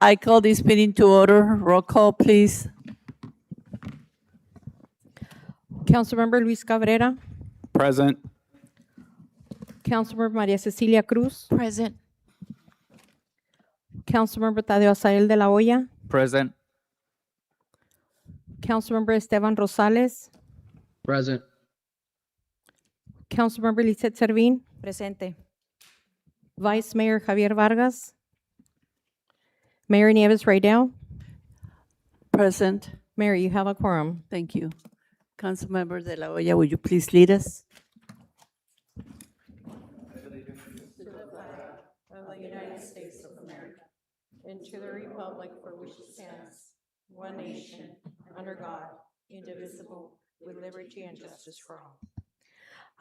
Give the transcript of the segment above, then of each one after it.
I call this meeting to order. Roll call, please. Councilmember Luis Cabrera, Present. Councilmember Maria Cecilia Cruz, Present. Councilmember Tadeo Asael de la Hoya, Present. Councilmember Esteban Rosales, Present. Councilmember Lizeth Servin, Presente. Vice Mayor Javier Vargas, Mayor Nieves Raydell. Present. Mayor, you have a quorum. Thank you. Councilmember De La Hoya, would you please lead us? Of the United States of America, and to the republic for which it stands, one nation, under God, indivisible, with liberty and justice for all.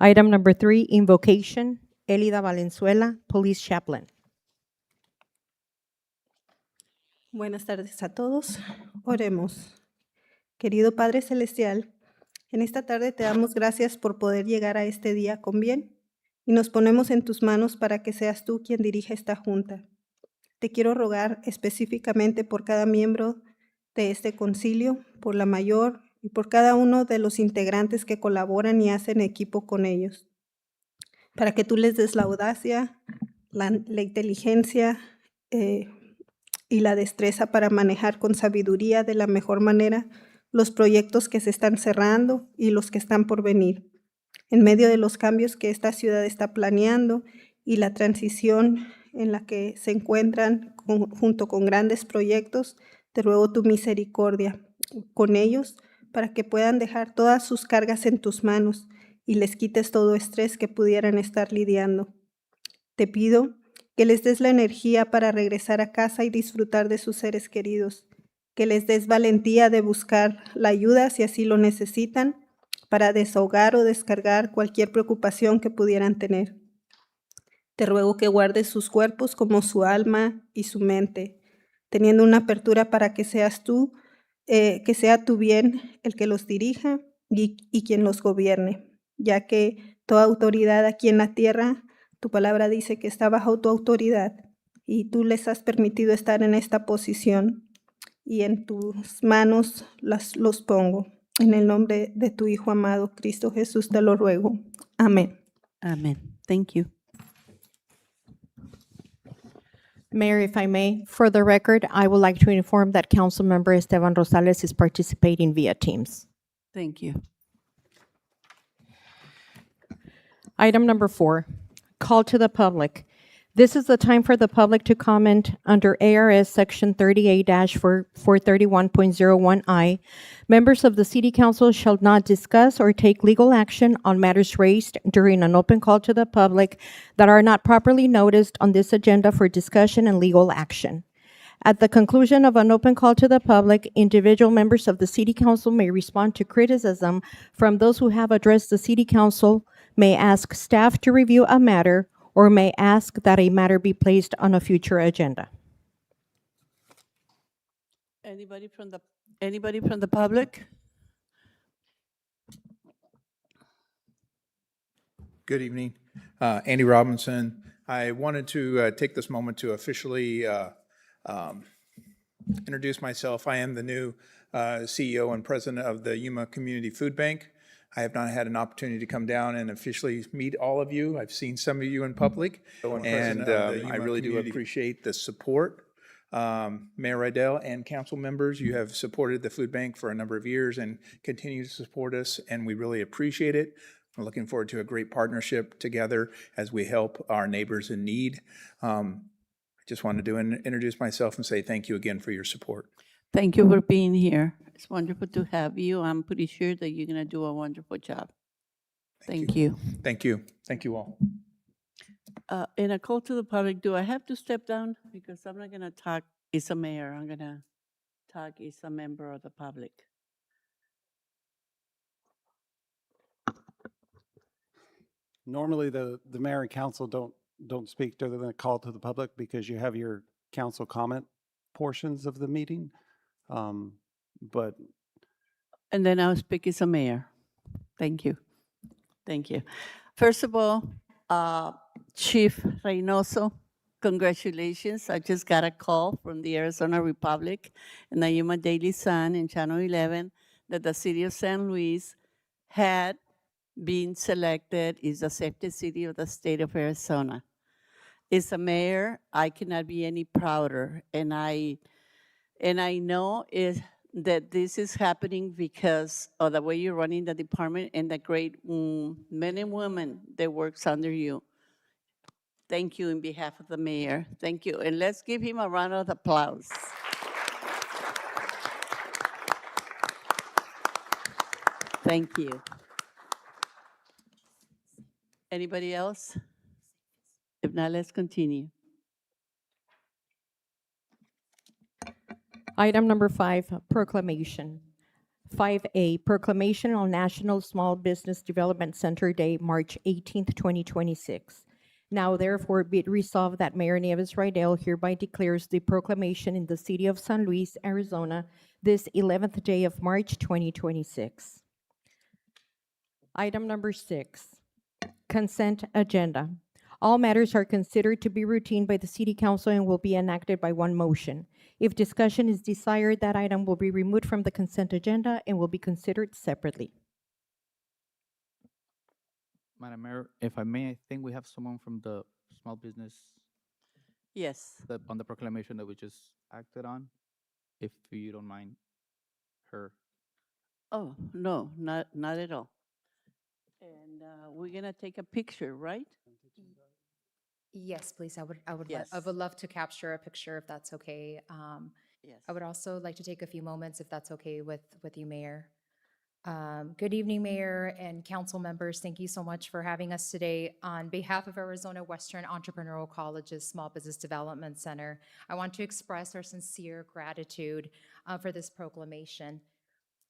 Item number 3, invocation, Elida Valenzuela, Police Chaplain. Buenas tardes a todos. Oremos. Querido Padre Celestial, en esta tarde te damos gracias por poder llegar a este día con bien y nos ponemos en tus manos para que seas tú quien dirija esta junta. Te quiero rogar específicamente por cada miembro de este concilio, por la mayor y por cada uno de los integrantes que colaboran y hacen equipo con ellos, para que tú les des la audacia, la inteligencia y la destreza para manejar con sabiduría de la mejor manera los proyectos que se están cerrando y los que están por venir. En medio de los cambios que esta ciudad está planeando y la transición en la que se encuentran junto con grandes proyectos, te ruego tu misericordia con ellos para que puedan dejar todas sus cargas en tus manos y les quites todo estrés que pudieran estar lidiando. Te pido que les des la energía para regresar a casa y disfrutar de sus seres queridos, que les des valentía de buscar la ayuda si así lo necesitan, para desahogar o descargar cualquier preocupación que pudieran tener. Te ruego que guardes sus cuerpos como su alma y su mente, teniendo una apertura para que seas tú, que sea tu bien el que los dirija y quien los gobierne, ya que toda autoridad aquí en la tierra, tu palabra dice que está bajo tu autoridad y tú les has permitido estar en esta posición y en tus manos los pongo. En el nombre de tu Hijo amado, Cristo Jesús, te lo ruego. Amén. Amen. Thank you. Mayor, if I may, for the record, I would like to inform that Councilmember Esteban Rosales is participating via Teams. Thank you. Item number 4, call to the public. This is the time for the public to comment under ARS Section 38-431.01I. Members of the City Council shall not discuss or take legal action on matters raised during an open call to the public that are not properly noticed on this agenda for discussion and legal action. At the conclusion of an open call to the public, individual members of the City Council may respond to criticism from those who have addressed the City Council, may ask staff to review a matter, or may ask that a matter be placed on a future agenda. Anybody from the public? Good evening. Andy Robinson. I wanted to take this moment to officially introduce myself. I am the new CEO and president of the Yuma Community Food Bank. I have not had an opportunity to come down and officially meet all of you. I've seen some of you in public, and I really do appreciate the support. Mayor Rydell and council members, you have supported the food bank for a number of years and continue to support us, and we really appreciate it. We're looking forward to a great partnership together as we help our neighbors in need. I just wanted to introduce myself and say thank you again for your support. Thank you for being here. It's wonderful to have you. I'm pretty sure that you're going to do a wonderful job. Thank you. Thank you. Thank you all. In a call to the public, do I have to step down? Because I'm not going to talk as a mayor. I'm going to talk as a member of the public. Normally, the mayor and council don't speak to the call to the public because you have your council comment portions of the meeting. But And then I'll speak as a mayor. Thank you. Thank you. First of all, Chief Reynoso, Congratulations. I just got a call from the Arizona Republic and the Yuma Daily Sun and Channel 11 that the city of San Luis had been selected as the safest city of the state of Arizona. As a mayor, I cannot be any prouder, and I know that this is happening because of the way you're running the department and the great men and women that works under you. Thank you in behalf of the mayor. Thank you. And let's give him a round of applause. Thank you. Anybody else? If not, let's continue. Item number 5, proclamation. 5A, proclamation on National Small Business Development Center Day, March 18th, 2026. Now therefore be it resolved that Mayor Nieves Rydell hereby declares the proclamation in the city of San Luis, Arizona, this 11th day of March 2026. Item number 6, consent agenda. All matters are considered to be routine by the city council and will be enacted by one motion. If discussion is desired, that item will be removed from the consent agenda and will be considered separately. Madam Mayor, if I may, I think we have someone from the small business Yes. on the proclamation that we just acted on. If you don't mind her. Oh, no, not at all. And we're going to take a picture, right? Yes, please. I would Yes. love to capture a picture if that's okay. Yes. I would also like to take a few moments if that's okay with you, Mayor. Good evening, Mayor and council members. Thank you so much for having us today. On behalf of Arizona Western Entrepreneurial College's Small Business Development Center, I want to express our sincere gratitude for this proclamation.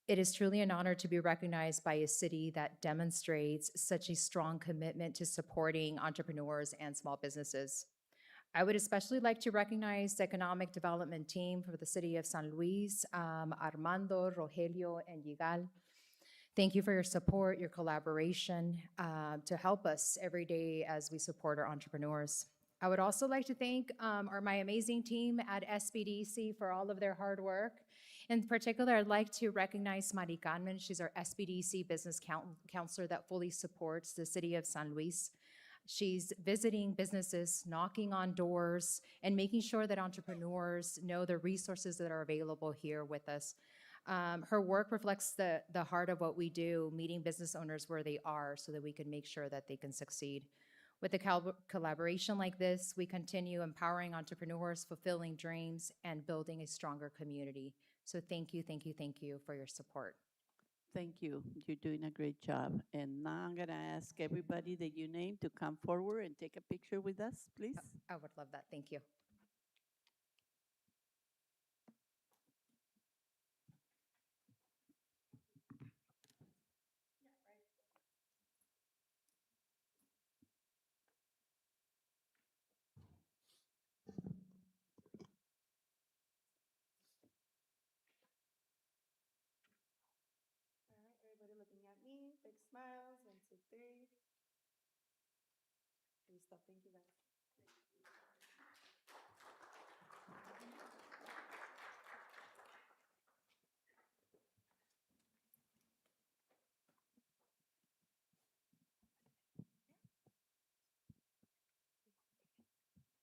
It is truly an honor to be recognized by a city that demonstrates such a strong commitment to supporting entrepreneurs and small businesses. I would especially like to recognize the economic development team for the city of San Luis, Armando, Rogelio, and Yigal. Thank you for your support, your collaboration to help us every day as we support our entrepreneurs. I would also like to thank my amazing team at SBDC for all of their hard work. In particular, I'd like to recognize Mari Carmen. She's our SBDC business counselor that fully supports the city of San Luis. She's visiting businesses, knocking on doors, and making sure that entrepreneurs know the resources that are available here with us. Her work reflects the heart of what we do, meeting business owners where they are so that we can make sure that they can succeed. With a collaboration like this, we continue empowering entrepreneurs, fulfilling dreams, and building a stronger community. So thank you for your support. Thank you. You're doing a great job. And now I'm going to ask everybody that you name to come forward and take a picture with us, please. I would love that. Thank you. All right, everybody looking at me, big smiles, 1, 2, 3. Great stuff, thank you guys.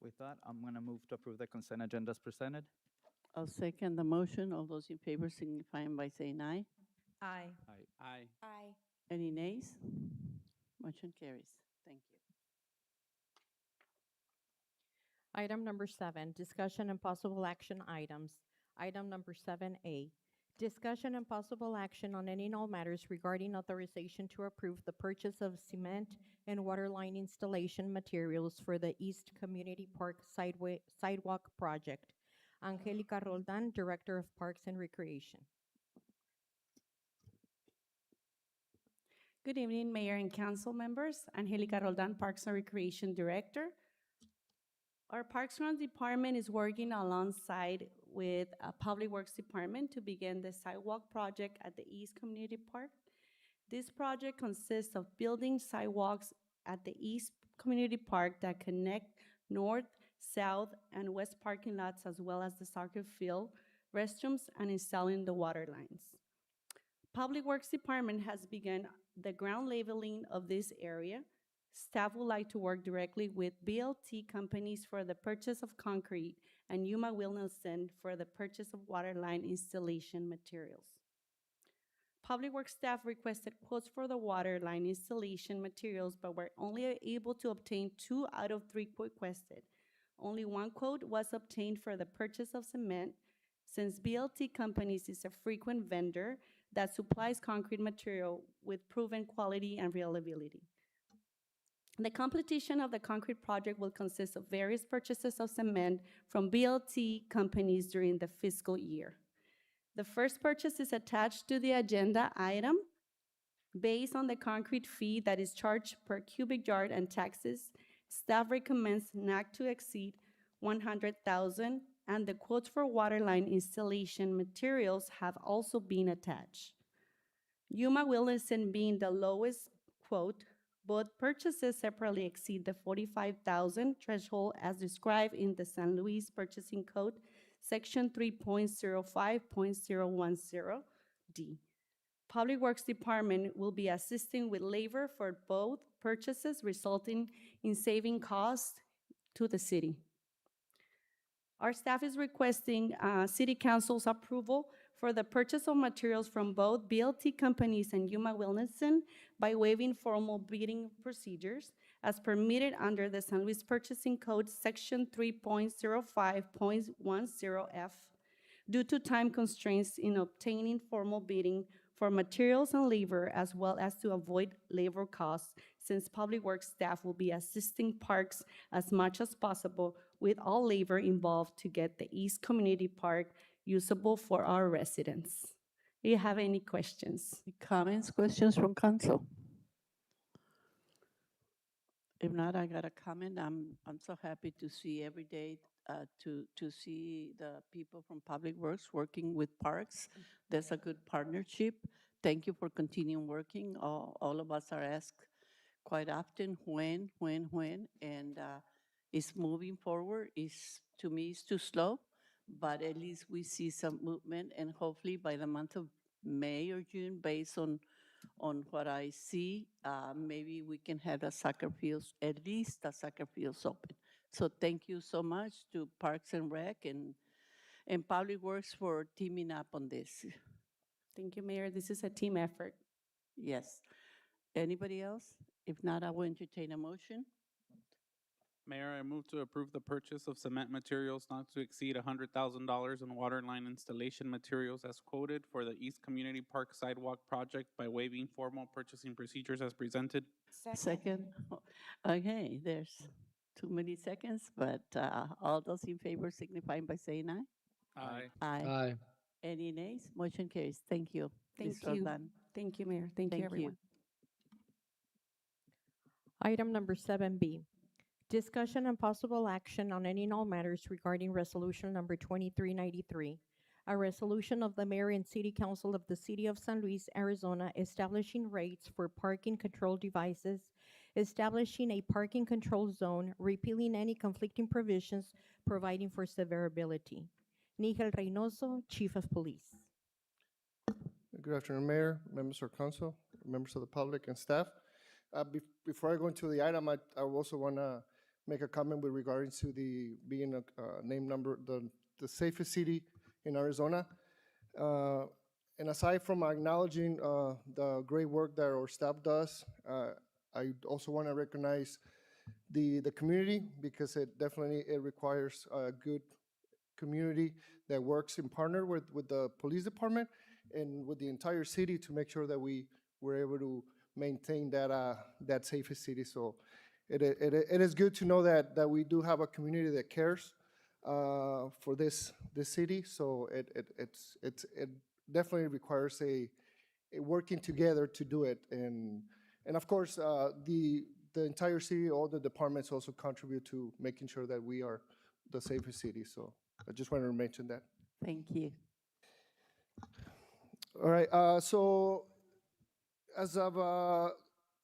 With that, I'm going to move to approve the consent agenda as presented. I'll second the motion. All those in favor signifying by saying aye. Aye. Aye. Aye. Any nays? Motion carries. Thank you. Item number 7, discussion and possible action items. Item number 7A, discussion and possible action on any and all matters regarding authorization to approve the purchase of cement and water line installation materials for the East Community Park Sidewalk Project. Angelica Roldan, Director of Parks and Recreation. Good evening, Mayor and Council members. Angelica Roldan, Parks and Recreation Director. Our Parks and Rec Department is working alongside with Public Works Department to begin the sidewalk project at the East Community Park. This project consists of building sidewalks at the East Community Park that connect North south, and west parking lots, as well as the soccer field, restrooms, and installing the water lines. Public Works Department has begun the ground leveling of this area. Staff would like to work directly with BLT companies for the purchase of concrete and Yuma Wilnelson for the purchase of water line installation materials. Public Works staff requested quotes for the water line installation materials, but were only able to obtain 2 out of 3 requested. Only 1 quote was obtained for the purchase of cement, since BLT Companies is a frequent vendor that supplies concrete material with proven quality and reliability. The completion of the concrete project will consist of various purchases of cement from BLT Companies during the fiscal year. The first purchase is attached to the agenda item based on the concrete fee that is charged per cubic yard and taxes. Staff recommends not to exceed $100,000, and the quotes for water line installation materials have also been attached. Yuma Wilson being the lowest quote, both purchases separately exceed the $45,000 threshold as described in the San Luis Purchasing Code, Section 3.05.010D. Public Works Department will be assisting with labor for both purchases, resulting in saving costs to the city. Our staff is requesting City Council's approval for the purchase of materials from both BLT Companies and Yuma Wilnelson by waiving formal bidding procedures as permitted under the San Luis Purchasing Code, Section 3.05.10F, due to time constraints in obtaining formal bidding for materials and labor, as well as to avoid labor costs, since Public Works staff will be assisting parks as much as possible with all labor involved to get the East Community Park usable for our residents. Do you have any questions? Comments, questions from council? If not, I got a comment. I'm so happy to see every day, to see the people from Public Works working with parks. There's a good partnership. Thank you for continuing working. All of us are asked quite often, when, and it's moving forward. To me, it's too slow, but at least we see some movement, and hopefully by the month of May or June, based on what I see, maybe we can have the soccer fields, at least the soccer fields open. So thank you so much to Parks and Rec and Public Works for teaming up on this. Thank you, Mayor. This is a team effort. Yes. Anybody else? If not, I will entertain a motion. Mayor, I move to approve the purchase of cement materials not to exceed $100,000 and water line installation materials as quoted for the East Community Park Sidewalk Project by waiving formal purchasing procedures as presented. Second. Okay, there's too many seconds, but all those in favor signifying by saying aye. Aye. Aye. Any nays? Motion carries. Thank you. Thank Ms. you. Roldan. Thank you, Mayor. Thank you, everyone. Item number 7B, discussion and possible action on any and all matters regarding resolution number 2393, a resolution of the mayor and city council of the city of San Luis, Arizona, establishing rates for parking control devices, establishing a parking control zone, repealing any conflicting provisions, providing for severability. Nigel Reynoso, Chief of Police. Good afternoon, Mayor, members of council, members of the public, and staff. Before I go into the item, I also want to make a comment with regards to the being a name number, the safest city in Arizona. And aside from acknowledging the great work that our staff does, I also want to recognize the community, because it definitely requires a good community that works in partner with the police department and with the entire city to make sure that we were able to maintain that safest city. So it is good to know that we do have a community that cares for this city. So it definitely requires a working together to do it. And of course, the entire city, all the departments also contribute to making sure that we are the safest city. So I just wanted to mention that. Thank you. All right, so as of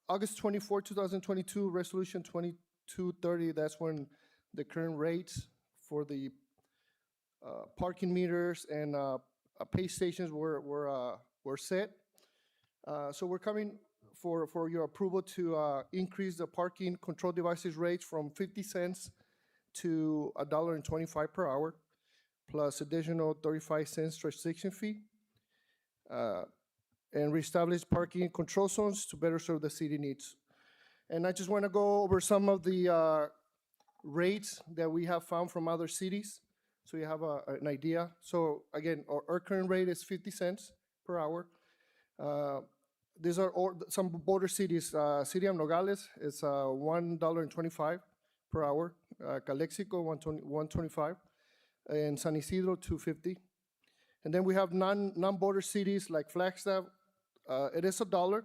August 24, 2022, Resolution 2230, that's when the current rates for the parking meters and pay stations were set. So we're coming for your approval to increase the parking control devices rates from 50 cents to $1.25 per hour, plus additional 35 cents transaction fee, and reestablish parking control zones to better serve the city needs. And I just want to go over some of the rates that we have found from other cities, so you have an idea. So again, our current rate is 50 cents per hour. These are some border cities. City of Nogales is $1.25 per hour. Calexico, $1.25, and San Isidro, $2.50. And then we have non-border cities like Flagstaff. It is $1,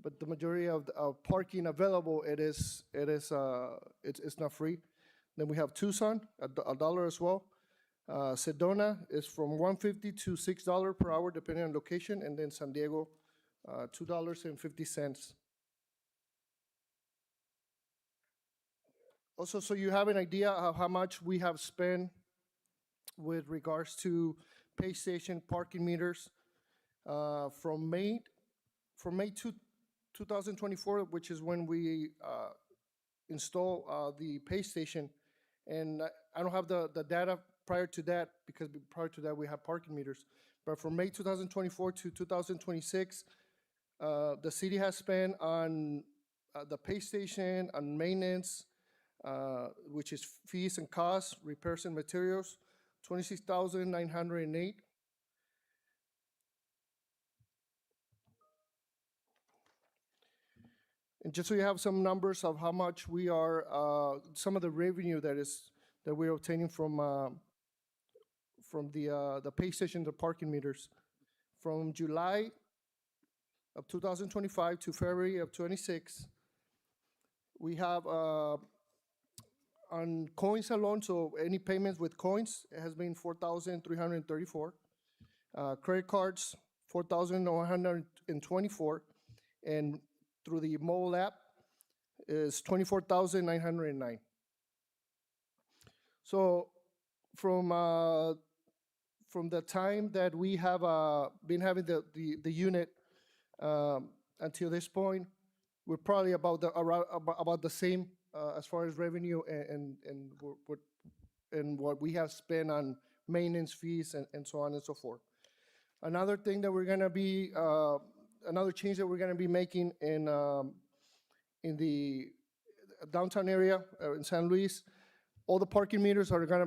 but the majority of parking available, it's not free. Then we have Tucson, $1 as well. Sedona is from $1.50 to $6 per hour, depending on location, and then San Diego, $2.50. Also, so you have an idea of how much we have spent with regards to pay station parking meters from May 2024, which is when we install the pay station. And I don't have the data prior to that, because prior to that we have parking meters. But from May 2024 to 2026, the city has spent on the pay station, on maintenance, which is fees and costs, repairs and materials, $26,908. And just so you have some numbers of how much we are, some of the revenue that we're obtaining from the pay station, the parking meters. From July of 2025 to February of 26, we have on coins alone, so any payments with coins, it has been 4,334. Credit cards, 4,124, and through the mobile app is 24,909. So from the time that we have been having the unit until this point, we're probably about the same as far as revenue and what we have spent on maintenance fees and so on and so forth. Another thing that we're gonna be another change that we're gonna be making in the downtown area in San Luis, all the parking meters are gonna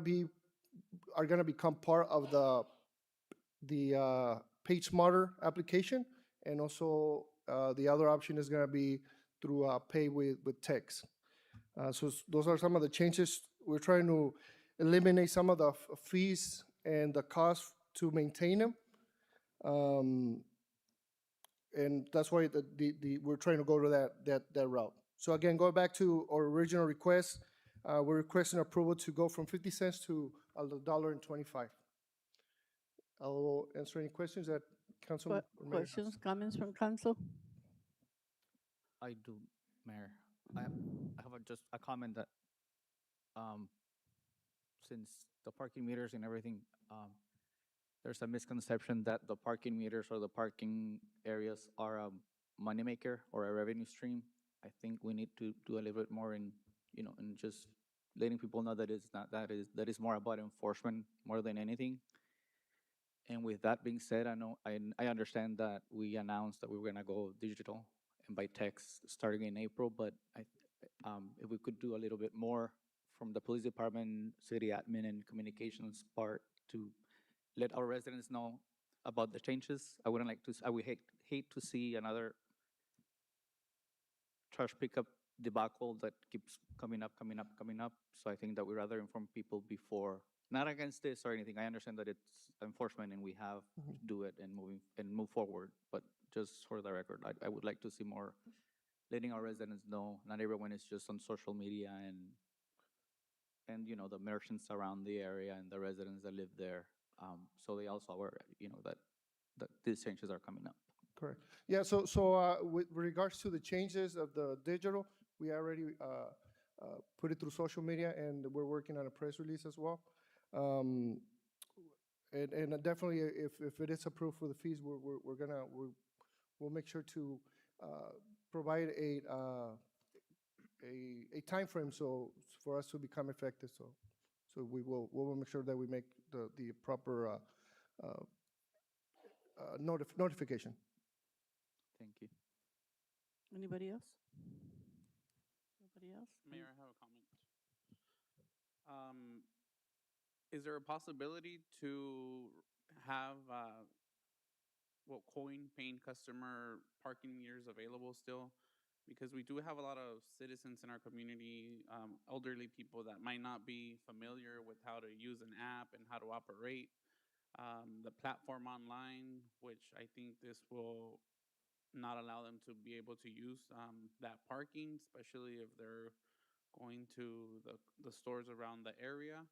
become part of the PageSmarter application, and also the other option is gonna be through pay with text. So those are some of the changes. We're trying to eliminate some of the fees and the cost to maintain them. And that's why we're trying to go to that route. So again, going back to our original request, we're requesting approval to go from 50 cents to $1.25. I'll answer any questions that Councilman. or Mayor has. Questions, comments from council? I do, Mayor. I have just a comment that, since the parking meters and everything, there's a misconception that the parking meters or the parking areas are a moneymaker or a revenue stream. I think we need to do a little bit more in just letting people know that it's not, that is more about enforcement more than anything. And with that being said, I understand that we announced that we were gonna go digital and by text starting in April, but if we could do a little bit more from the police department, city admin, and communications part to let our residents know about the changes. I wouldn't like to. I would hate to see another trash pickup debacle that keeps coming up. So I think that we'd rather inform people before. Not against this or anything. I understand that it's enforcement and we have to do it and move forward. But just for the record, I would like to see more letting our residents know. Not everyone is just on social media and the merchants around the area and the residents that live there. So they also are that these changes are coming up. Correct. Yeah, so with regards to the changes of the digital, we already put it through social media, and we're working on a press release as well. Um, and definitely, if it is approved for the fees, we'll make sure to provide a timeframe for us to become effective. So we'll make sure that we make the proper notification. Thank you. Anybody else? Nobody else? Mayor, I have a comment. Is there a possibility to have, coin-paying customer parking meters available still? Because we do have a lot of citizens in our community, elderly people that might not be familiar with how to use an app and how to operate the platform online, which I think this will not allow them to be able to use that parking, especially if they're going to the stores around the area.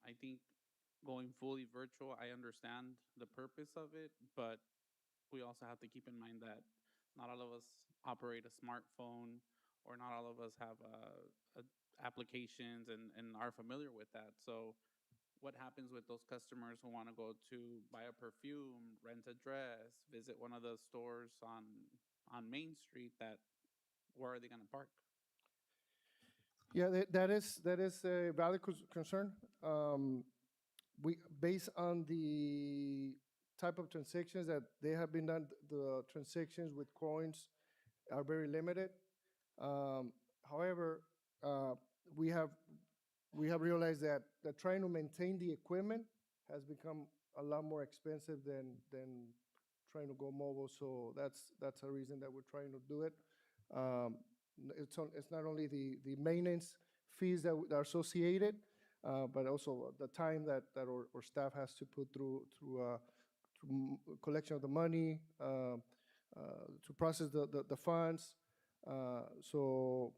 I think going fully virtual, I understand the purpose of it, but we also have to keep in mind that not all of us operate a smartphone, or not all of us have applications and are familiar with that. So what happens with those customers who want to go to buy a perfume, rent a dress, visit one of the stores on Main Street? Where are they going to park? Yeah, that is a valid concern. We, based on the type of transactions that they have been done, the transactions with coins are very limited. However, we have realized that trying to maintain the equipment has become a lot more expensive than trying to go mobile. So that's a reason that we're trying to do it. It's not only the maintenance fees that are associated, but also the time that our staff has to put through collection of the money, to process the funds. So,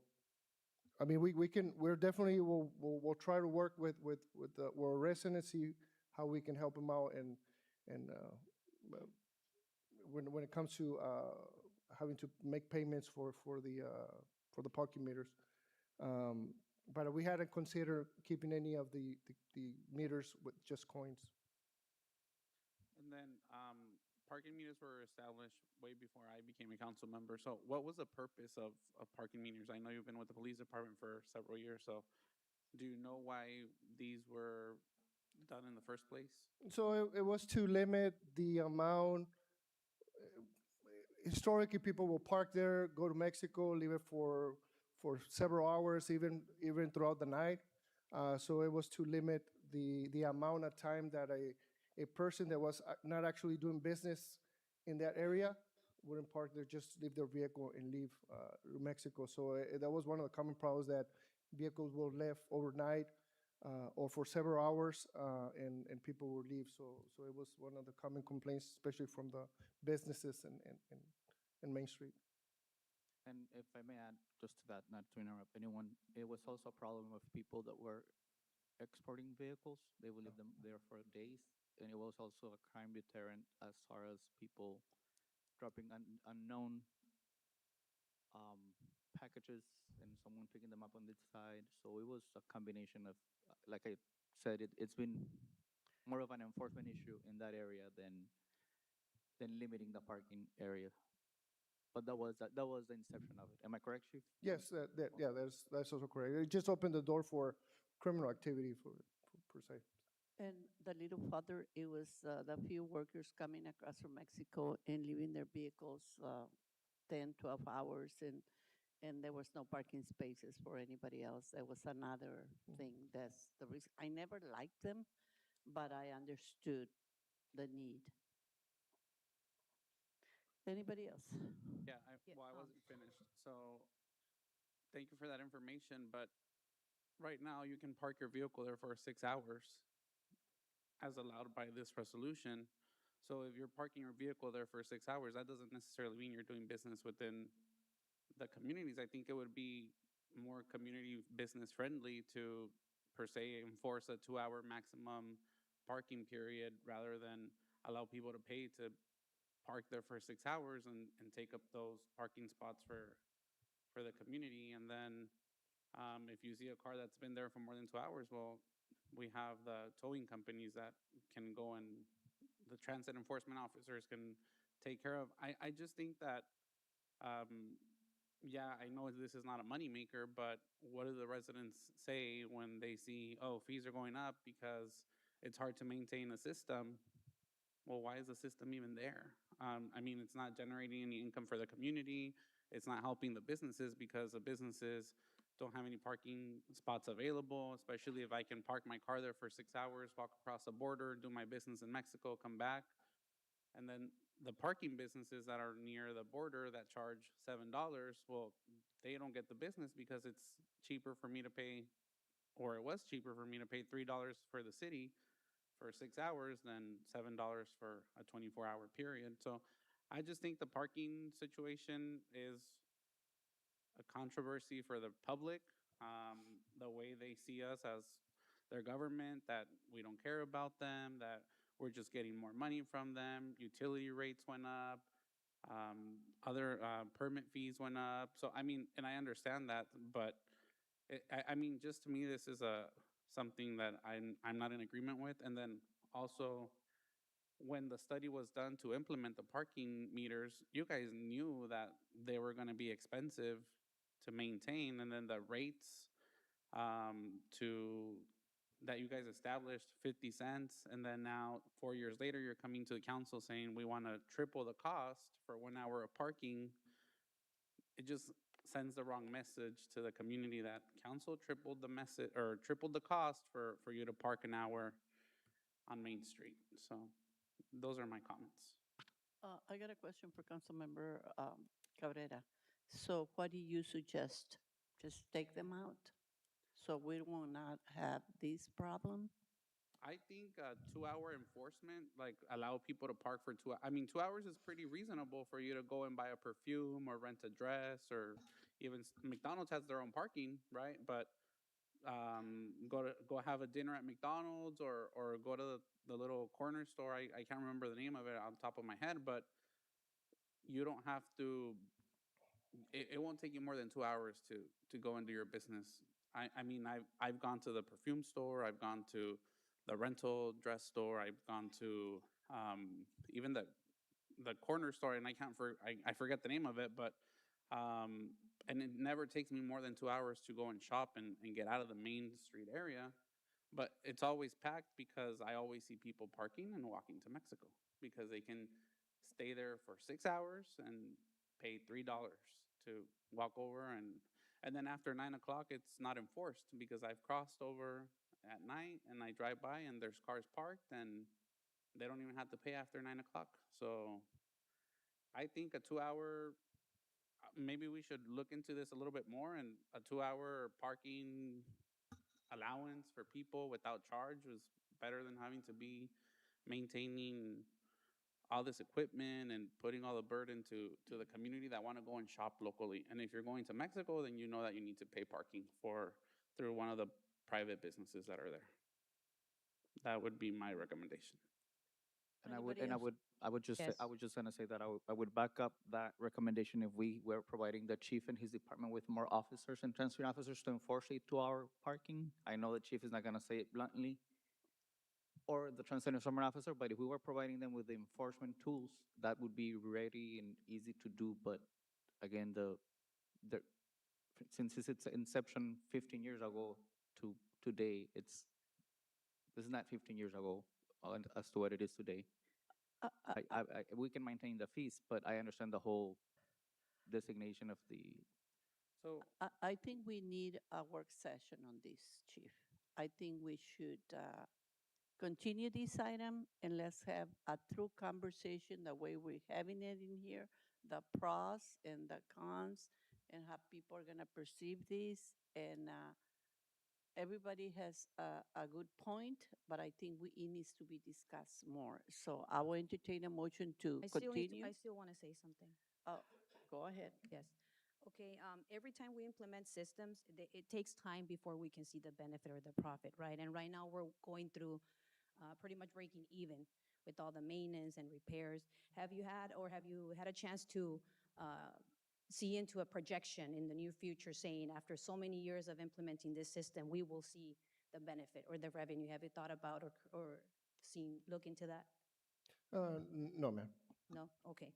I mean, we're definitely, we'll try to work with our residents, see how we can help them out, and when it comes to having to make payments for the parking meters. But we hadn't considered keeping any of the meters with just coins. And then parking meters were established way before I became a council member. So what was the purpose of parking meters? I know you've been with the police department for several years. So do you know why these were done in the first place? So it was to limit the amount. Historically, people will park there, go to Mexico, leave it for several hours, even throughout the night. So it was to limit the amount of time that a person that was not actually doing business in that area wouldn't park there, just leave their vehicle and leave Mexico. So that was one of the common problems, that vehicles were left overnight or for several hours, and people would leave. So it was one of the common complaints, especially from the businesses in Main Street. And if I may add just to that, not to interrupt anyone, it was also a problem of people that were exporting vehicles. They would leave them there for days, and it was also a crime deterrent as far as people dropping unknown packages and someone picking them up on this side. So it was a combination of, like I said, it's been more of an enforcement issue in that area than limiting the parking area. But that was the inception of it. Am I correct, Chief? Yes, yeah, that's also correct. It just opened the door for criminal activity per se. And the little further, it was the few workers coming across from Mexico and leaving their vehicles 10, 12 hours, and there was no parking spaces for anybody else. That was another thing. That's the reason. I never liked them, but I understood the need. Anybody else? Yeah, Yeah, I wasn't finished. So thank you for that information. But right now, you can park your vehicle there for 6 hours, as allowed by this resolution. So if you're parking your vehicle there for 6 hours, that doesn't necessarily mean you're doing business within the communities. I think it would be more community business friendly to, per se, enforce a 2-hour maximum parking period, rather than allow people to pay to park there for 6 hours and take up those parking spots for the community, and then If you see a car that's been there for more than 2 hours, well, we have the towing companies that can go and the transit enforcement officers can take care of. I just think that, um, yeah, I know this is not a moneymaker, but what do the residents say when they see, oh, fees are going up because it's hard to maintain a system? Well, why is the system even there? I mean, it's not generating any income for the community. It's not helping the businesses because the businesses don't have any parking spots available, especially if I can park my car there for 6 hours, walk across the border, do my business in Mexico, come back. And then the parking businesses that are near the border that charge $7, well, they don't get the business because it's cheaper for me to pay, or it was cheaper for me to pay $3 for the city for 6 hours than $7 for a 24-hour period. So I just think the parking situation is a controversy for the public. The way they see us as their government, that we don't care about them, that we're just getting more money from them. Utility rates went up. Other permit fees went up. So I mean, and I understand that, but I mean, just to me, this is a something that I'm not in agreement with. And then also, when the study was done to implement the parking meters, you guys knew that they were going to be expensive to maintain, and then the rates to that you guys established 50 cents, and then now 4 years later you're coming to the council saying we want to triple the cost for 1 hour of parking. It just sends the wrong message to the community that council tripled the message or tripled the cost for you to park an hour on Main Street. So those are my comments. I got a question for Councilmember Cabrera. So what do you suggest? Just take them out? So we will not have this problem? I think 2 hour enforcement, like allow people to park for 2 hours. I mean, 2 hours is pretty reasonable for you to go and buy a perfume or rent a dress, or even McDonald's has their own parking, right? But go have a dinner at McDonald's, or go to the little corner store. I can't remember the name of it on top of my head, but you don't have to. It won't take you more than 2 hours to go into your business. I mean, I've gone to the perfume store, I've gone to the rental dress store, I've gone to even the corner store, and I forget the name of it, but and it never takes me more than 2 hours to go and shop and get out of the main street area. But it's always packed because I always see people parking and walking to Mexico because they can stay there for 6 hours and pay $3 to walk over, and then after 9 o'clock it's not enforced because I've crossed over at night and I drive by and there's cars parked and they don't even have to pay after 9 o'clock. So I think a 2 hour, maybe we should look into this a little bit more, and a 2 hour parking allowance for people without charge was better than having to be maintaining all this equipment and putting all the burden to the community that want to go and shop locally. And if you're going to Mexico, then you know that you need to pay parking through one of the private businesses that are there. That would be my recommendation. And I would, Anybody and I else? would, I would just, say, I Yes. was just gonna say that I would back up that recommendation if we were providing the chief and his department with more officers and transport officers to enforce a 2 hour parking. I know the chief is not gonna say it bluntly, or the transit enforcement officer, but if we were providing them with the enforcement tools, that would be ready and easy to do. But again, the since its inception 15 years ago to today, this is not 15 years ago as to what it is today. We can maintain the fees, but I understand the whole designation of the. So I think we need a work session on this, Chief. I think we should continue this item and let's have a true conversation the way we're having it in here, the pros and the cons, and how people are gonna perceive this. And everybody has a good point, but I think it needs to be discussed more. So I will entertain a motion to I continue. still want to say something. Oh, go ahead. Yes. Okay, every time we implement systems, it takes time before we can see the benefit or the profit, right? And right now we're going through pretty much breaking even with all the maintenance and repairs. Have you had a chance to see into a projection in the near future saying after so many years of implementing this system, we will see the benefit or the revenue? Have you thought about or look into that? No, ma'am. No? Okay.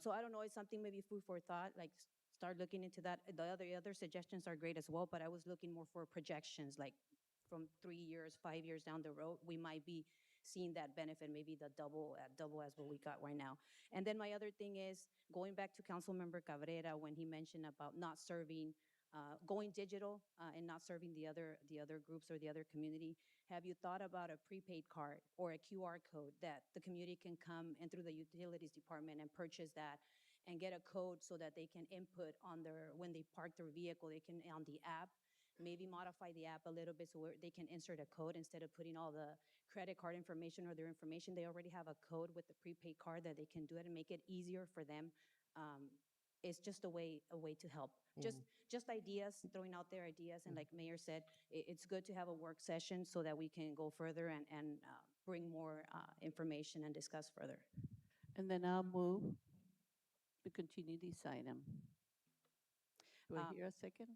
So I don't know, it's something maybe food for thought, like start looking into that. The other suggestions are great as well, but I was looking more for projections, like from 3 years, 5 years down the road, we might be seeing that benefit, maybe the double as what we got right now. And then my other thing is going back to Councilmember Cabrera when he mentioned about not serving, going digital and not serving the other groups or the other community. Have you thought about a prepaid card or a QR code that the community can come and through the utilities department and purchase that and get a code so that they can input on when they park their vehicle, they can, on the app, maybe modify the app a little bit so they can insert a code instead of putting all the credit card information or their information. They already have a code with the prepaid card that they can do it and make it easier for them. It's just a way to help. Just ideas, throwing out their ideas. And like Mayor said, it's good to have a work session so that we can go further and bring more information and discuss further. And then I'll move to continue this item. Do I Um, hear a second?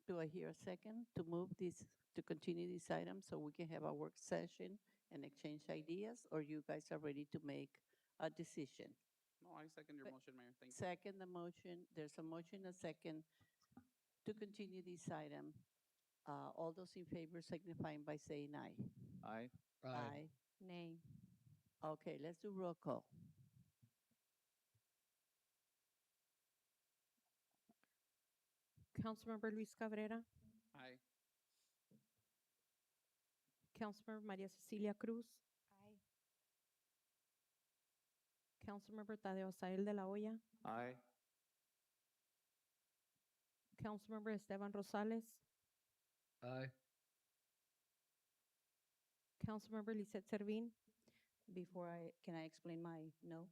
Do I hear a second to move this, to continue this item so we can have a work session and exchange ideas? Or you guys are ready to make a decision? No, I second your But motion, Mayor. Thank you. Second the motion, there's a motion, a second, to continue this item. All those in favor signifying by saying aye. Aye. Aye. Nay. Okay, let's do roll call. Councilmember Luis Cabrera, Aye. Councilmember Maria Cecilia Cruz, Aye. Councilmember Tadeo Sael de la Hoya, Aye. Councilmember Esteban Rosales, Aye. Councilmember Lisette Servin, Can I explain my no?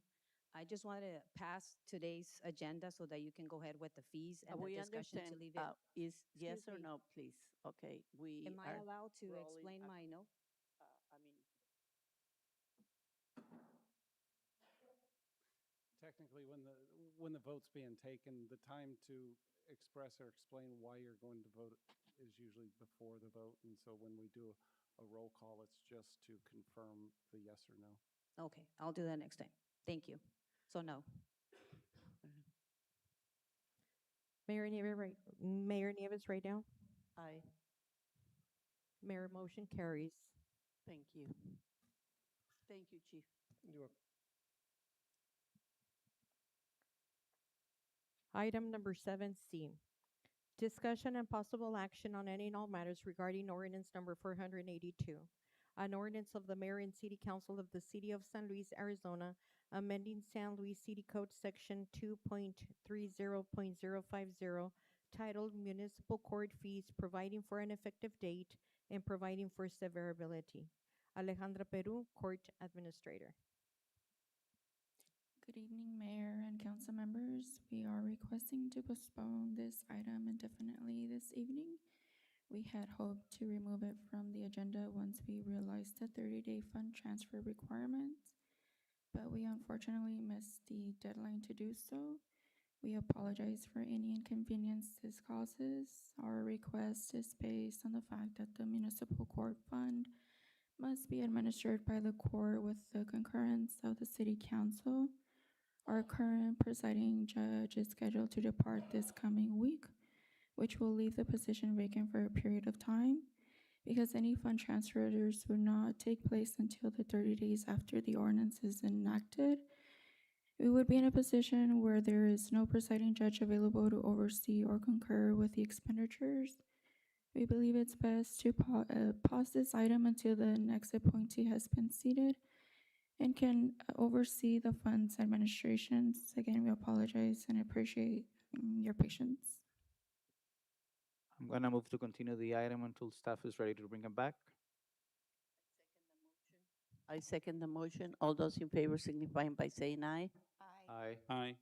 I just wanted to pass today's agenda so that you can go ahead with the fees and the We discussion to understand, leave it. is yes Excuse or me. no, please? Okay, we Am I are allowed to rolling explain up. my no? I mean, Technically, when the vote's being taken, the time to express or explain why you're going to vote is usually before the vote. And so when we do a roll call, it's just to confirm the yes or no. Okay, I'll do that next time. Thank you. So no. Mayor Nieves right now. aye, Mayor, motion carries. thank you. Thank you, Chief. You are Item number 7C. Discussion and possible action on any and all matters regarding ordinance number 482. An ordinance of the mayor and city council of the city of San Luis, Arizona, amending San Luis City Code Section 2.30.050 titled Municipal Court Fees, providing for an effective date and providing for severability. Alejandra Peru, Court Administrator. Good evening, Mayor and council members. We are requesting to postpone this item indefinitely this evening. We had hoped to remove it from the agenda once we realized the 30-day fund transfer requirement, but we unfortunately missed the deadline to do so. We apologize for any inconvenience this causes. Our request is based on the fact that the municipal court fund must be administered by the court with the concurrence of the city council. Our current presiding judge is scheduled to depart this coming week, which will leave the position vacant for a period of time. Because any fund transfers will not take place until the 30 days after the ordinance is enacted, we would be in a position where there is no presiding judge available to oversee or concur with the expenditures. We believe it's best to pause this item until the next appointee has been seated and can oversee the fund's administrations. Again, we apologize and appreciate your patience. I'm gonna move to continue the item until staff is ready to bring it back. I second the motion. All those in favor signifying by saying aye. Aye. Aye.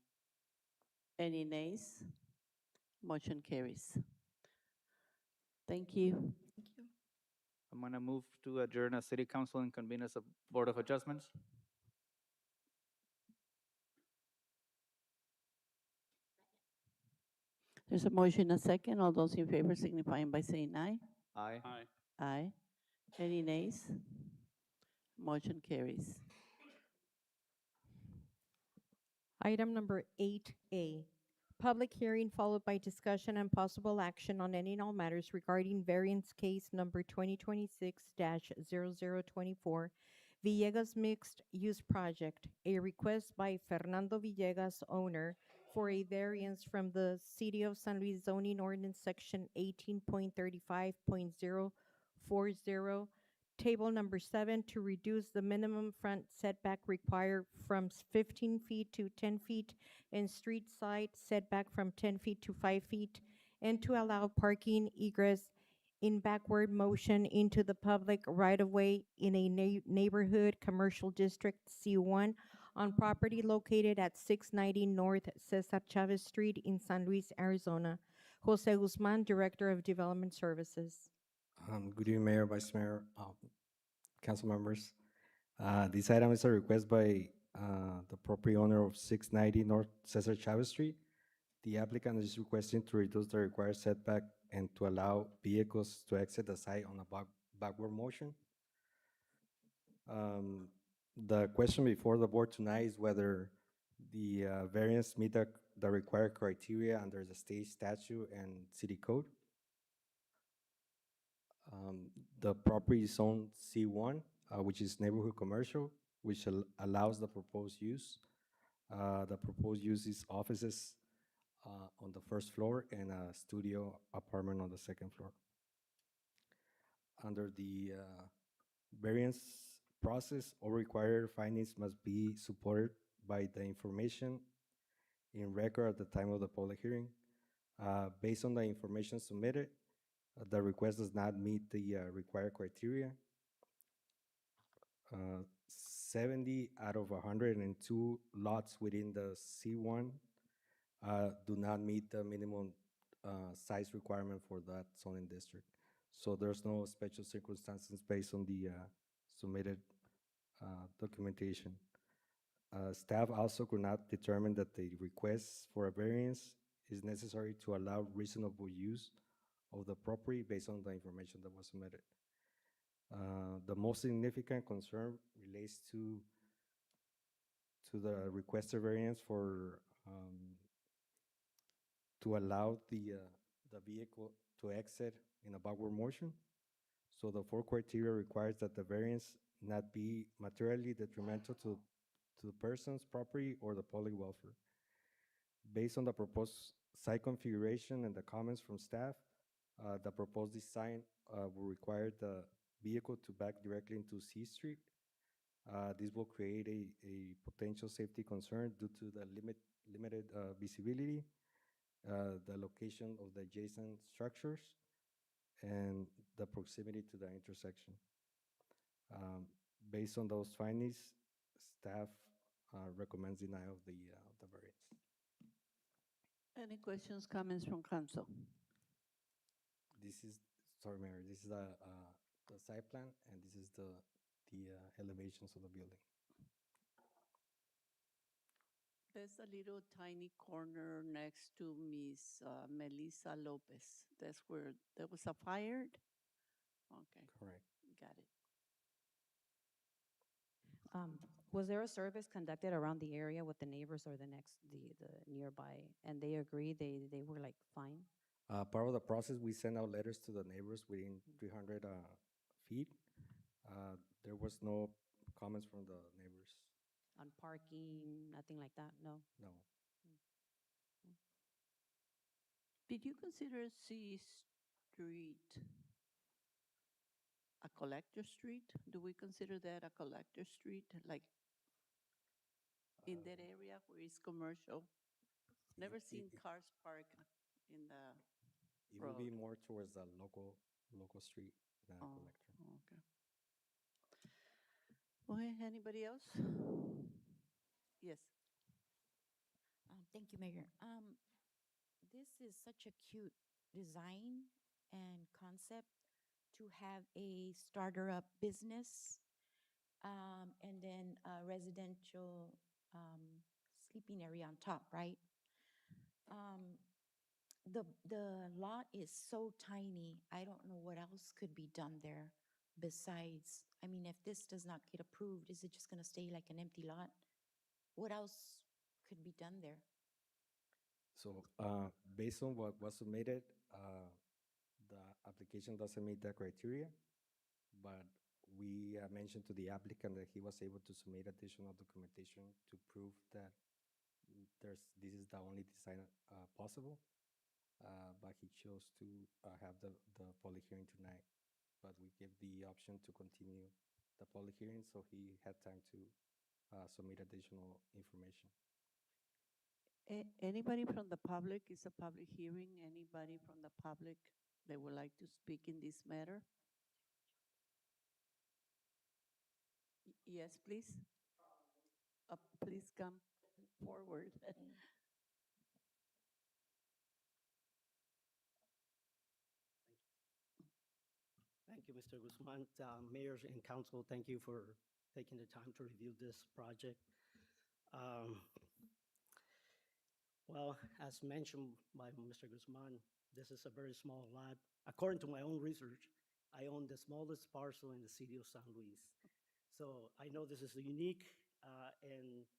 Any nays? Motion carries. Thank you. Thank you. I'm gonna move to adjourn as city council and convene as a board of adjustments. There's a motion, a second. All those in favor signifying by saying aye. Aye. Aye. Aye. Any nays? Motion carries. Item number 8A, public hearing followed by discussion and possible action on any and all matters regarding variance case number 2026-0024, Villegas Mixed Use Project, a request by Fernando Villegas, owner, for a variance from the City of San Luis zoning ordinance section 18.35.040, table number 7, to reduce the minimum front setback required from 15 feet to 10 feet and street side setback from 10 feet to 5 feet, and to allow parking egress in backward motion into the public right-of-way in a neighborhood commercial district C1 on property located at 690 North Cesar Chavez Street in San Luis, Arizona. Jose Guzman, Director of Development Services. Good evening, Mayor, Vice Mayor, council members. This item is a request by the property owner of 690 North Cesar Chavez Street. The applicant is requesting to reduce the required setback and to allow vehicles to exit the site on a backward motion. The question before the board tonight is whether the variance meet the required criteria under the state statute and city code. The property is zone C1, which is neighborhood commercial, which allows the proposed use. The proposed use is offices on the first floor and a studio apartment on the second floor. Under the variance process, all required findings must be supported by the information in record at the time of the public hearing. Based on the information submitted, the request does not meet the required criteria. 70 out of 102 lots within the C1 do not meet the minimum size requirement for that zoning district. So there's no special circumstances based on the submitted documentation. Staff also could not determine that the request for a variance is necessary to allow reasonable use of the property based on the information that was submitted. The most significant concern relates to the requested variance for to allow the vehicle to exit in a backward motion. So the 4 criteria requires that the variance not be materially detrimental to the person's property or the public welfare. Based on the proposed site configuration and the comments from staff, the proposed design will require the vehicle to back directly into C Street. This will create a potential safety concern due to the limited visibility, the location of the adjacent structures, and the proximity to the intersection. Based on those findings, staff recommends denial of the variance. Any questions, comments from council? This is, sorry, Mayor, this is the site plan, and this is the elevations of the building. There's a little tiny corner next to Miss Melissa Lopez. That's where there was a fire? Okay, Correct. got it. Was there a service conducted around the area with the neighbors or the nearby, and they agreed, they were like fine? Part of the process, we send out letters to the neighbors within 300 feet. There was no comments from the neighbors. On parking, nothing like that, no? No. Did you consider C Street a collector street? Do we consider that a collector street, like in that area where it's commercial? Never seen cars parked in the It will be road. more towards the local street than a Oh, collector. okay. Okay, anybody else? Yes. Thank you, Mayor. This is such a cute design and concept to have a starter-up business and then a residential sleeping area on top, right? The lot is so tiny, I don't know what else could be done there besides, I mean, if this does not get approved, is it just gonna stay like an empty lot? What else could be done there? So, based on what was submitted, the application doesn't meet the criteria, but we mentioned to the applicant that he was able to submit additional documentation to prove that this is the only design possible. But he chose to have the public hearing tonight. But we give the option to continue the public hearing, so he had time to submit additional information. Anybody from the public, is a public hearing, anybody from the public that would like to speak in this matter? Yes, please. Please come forward. Thank you, Mr. Guzman. Mayors and council, thank you for taking the time to review this project. Well, as mentioned by Mr. Guzman, this is a very small lot. According to my own research, I own the smallest parcel in the city of San Luis. So I know this is unique, and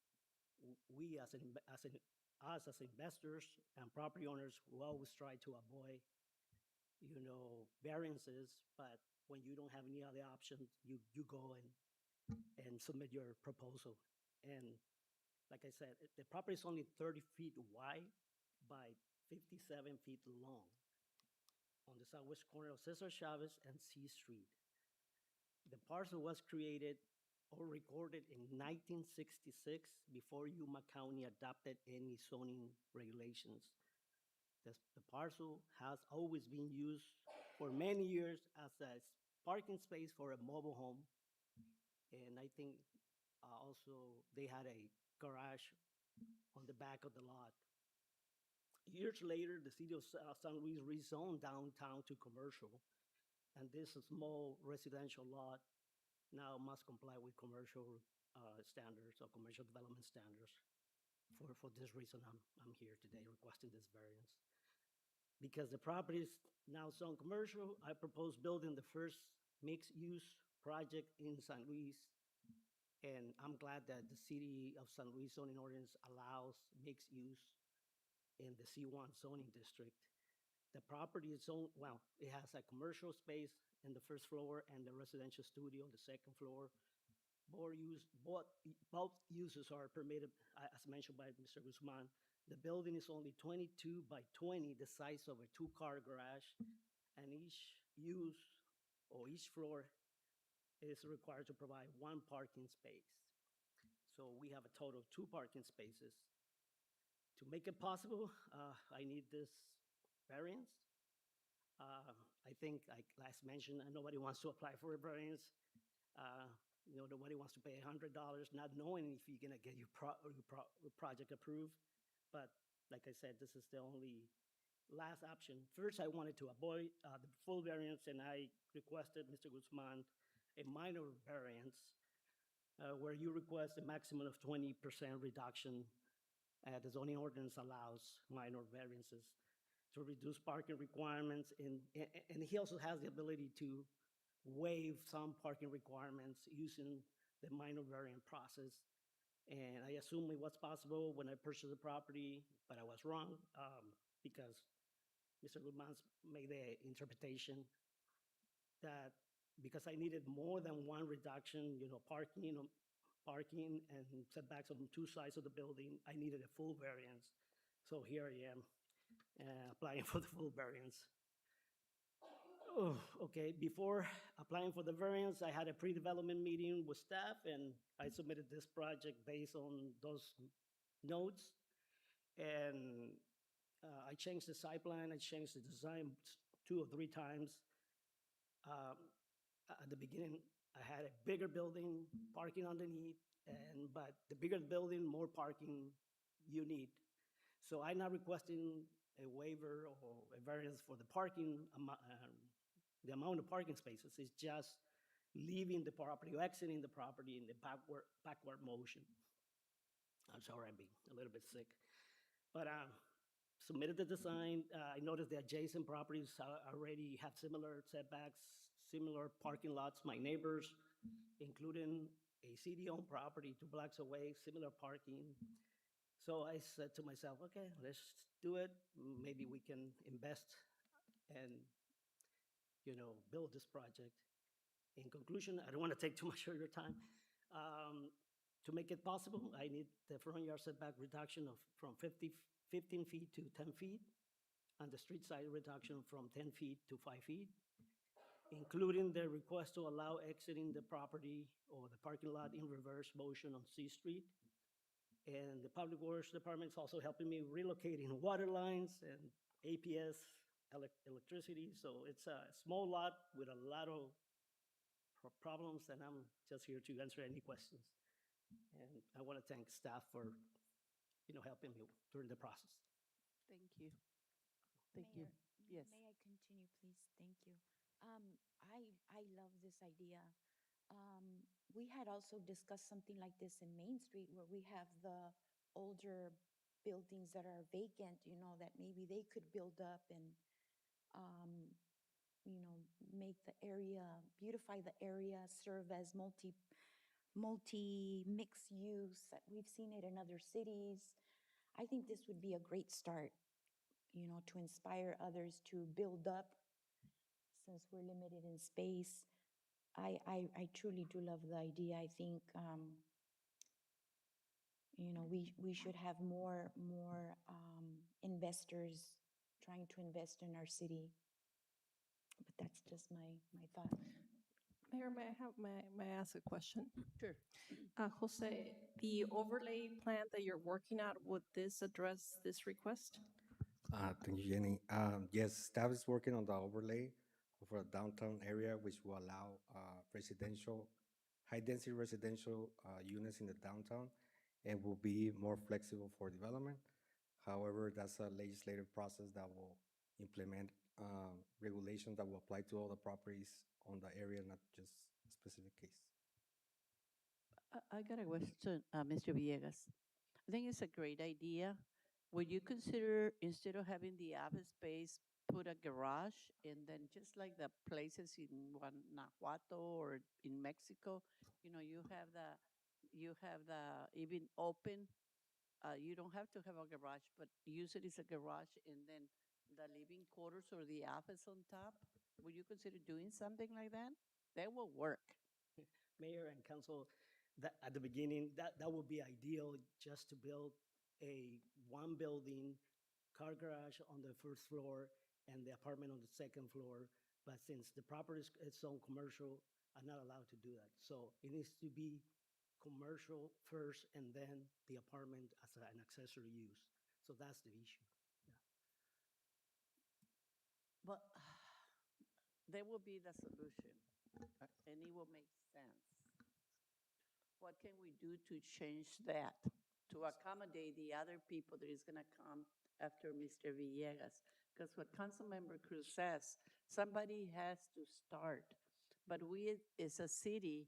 we as investors and property owners, we always try to avoid variances, but when you don't have any other option, you go and submit your proposal. And like I said, the property is only 30 feet wide by 57 feet long on the southwest corner of Cesar Chavez and C Street. The parcel was created or recorded in 1966 before Yuma County adopted any zoning regulations. The parcel has always been used for many years as a parking space for a mobile home. And I think also they had a garage on the back of the lot. Years later, the city of San Luis rezoned downtown to commercial. And this small residential lot now must comply with commercial standards or commercial development standards. For this reason, I'm here today requesting this variance. Because the property is now zone commercial, I propose building the first mixed-use project in San Luis. And I'm glad that the city of San Luis zoning ordinance allows mixed use in the C1 zoning district. The property is zoned, well, it has a commercial space in the first floor and the residential studio on the second floor. Both uses are permitted, as mentioned by Mr. Guzman. The building is only 22 by 20, the size of a two-car garage, and each use or each floor is required to provide one parking space. So we have a total of 2 parking spaces. To make it possible, I need this variance. I think, like last mentioned, nobody wants to apply for a variance. Nobody wants to pay $100, not knowing if you're gonna get your project approved. But like I said, this is the only last option. First, I wanted to avoid the full variance, and I requested, Mr. Guzman, a minor variance where you request a maximum of 20% reduction. The zoning ordinance allows minor variances to reduce parking requirements, and he also has the ability to waive some parking requirements using the minor variant process. And I assume it was possible when I purchased the property, but I was wrong because Mr. Guzman made the interpretation that because I needed more than one reduction, parking and setbacks on 2 sides of the building, I needed a full variance. So here I am applying for the full variance. Oh, okay, before applying for the variance, I had a pre-development meeting with staff, and I submitted this project based on those notes. And I changed the site plan, I changed the design 2 or 3 times. At the beginning, I had a bigger building, parking underneath, but the bigger the building, more parking you need. So I'm not requesting a waiver or a variance for the parking, the amount of parking spaces. It's just leaving the property, or exiting the property in the backward motion. I'm sorry, I'm being a little bit sick. But submitted the design. I noticed the adjacent properties already have similar setbacks, similar parking lots. My neighbors, including a city-owned property 2 blocks away, similar parking. So I said to myself, okay, let's do it. Maybe we can invest and, build this project. In conclusion, I don't want to take too much of your time. To make it possible, I need the front yard setback reduction from 15 feet to 10 feet, and the street side reduction from 10 feet to 5 feet, including the request to allow exiting the property or the parking lot in reverse motion on C Street. And the Public Works Department is also helping me relocating water lines and APS electricity. So it's a small lot with a lot of problems, and I'm just here to answer any questions. And I want to thank staff for, helping me during the process. Thank you. Thank you. Mayor, Yes. May I continue, please? Thank you. I love this idea. We had also discussed something like this in Main Street where we have the older buildings that are vacant, that maybe they could build up and, make the area, beautify the area, serve as multi-mixed use. We've seen it in other cities. I think this would be a great start, to inspire others to build up since we're limited in space. I truly do love the idea. I think, we should have more investors trying to invest in our city. But that's just my thought. Mayor, may I ask a question? Sure. Jose, the overlay plan that you're working on, would this address this request? Thank you, Jenny. Yes, staff is working on the overlay for a downtown area, which will allow high-density residential units in the downtown, and will be more flexible for development. However, that's a legislative process that will implement regulations that will apply to all the properties on the area, not just a specific case. I got a question, Mr. Villegas. I think it's a great idea. Would you consider, instead of having the office space, put a garage, and then just like the places in Guanajuato or in Mexico, you have the even open, you don't have to have a garage, but use it as a garage, and then the living quarters or the office on top? Would you consider doing something like that? That will work. Mayor and council, that at the beginning, that would be ideal, just to build a one building, car garage on the first floor and the apartment on the second floor. But since the property is its own commercial, I'm not allowed to do that. So it needs to be commercial first and then the apartment as an accessory use. So that's the issue. But that will be the solution, and it will make sense. What can we do to change that, to accommodate the other people that is gonna come after Mr. Villegas? Because what Councilmember Cruz says, somebody has to start, but we as a city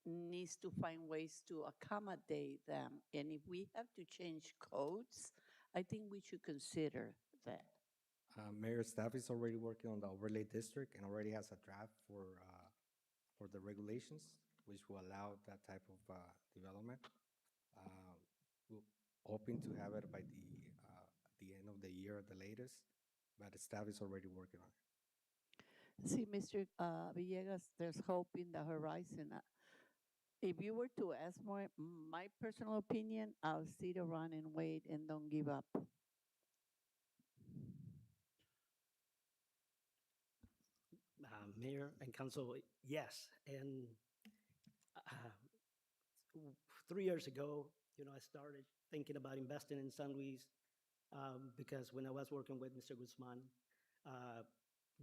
needs to find ways to accommodate them. And if we have to change codes, I think we should consider that. Mayor, staff is already working on the overlay district and already has a draft for the regulations, which will allow that type of development. We're hoping to have it by the end of the year at the latest, but the staff is already working on it. See, Mr. Villegas, there's hope in the horizon. If you were to ask my personal opinion, I'll sit around and wait and don't give up. Mayor and council, yes. And 3 years ago, I started thinking about investing in San Luis because when I was working with Mr. Guzman,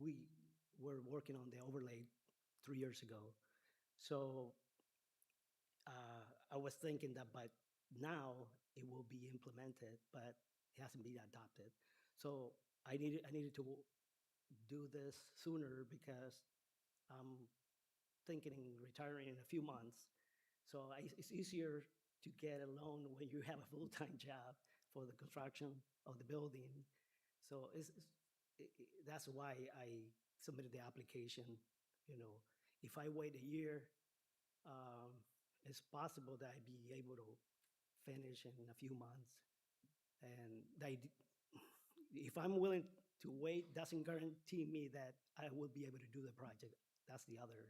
we were working on the overlay 3 years ago. So I was thinking that by now it will be implemented, but it hasn't been adopted. So I needed to do this sooner because I'm thinking in retiring in a few months. So it's easier to get a loan when you have a full-time job for the construction of the building. So that's why I submitted the application. You know, if I wait a year, it's possible that I'd be able to finish in a few months. And if I'm willing to wait, doesn't guarantee me that I will be able to do the project. That's the other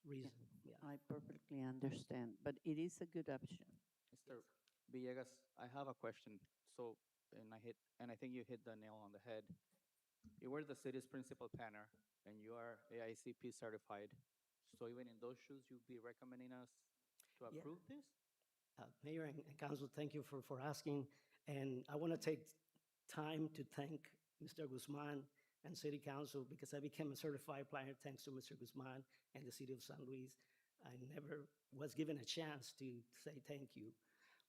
reason. Yeah. I perfectly understand, but it is a good option. Mr. Villegas, I have a question. So, and I think you hit the nail on the head. You were the city's principal planner, and you are AICP certified. So even in those shoes, you'd be recommending us to Yeah. approve this? Mayor and council, thank you for asking. And I want to take time to thank Mr. Guzman and City Council because I became a certified planner thanks to Mr. Guzman and the City of San Luis. I never was given a chance to say thank you.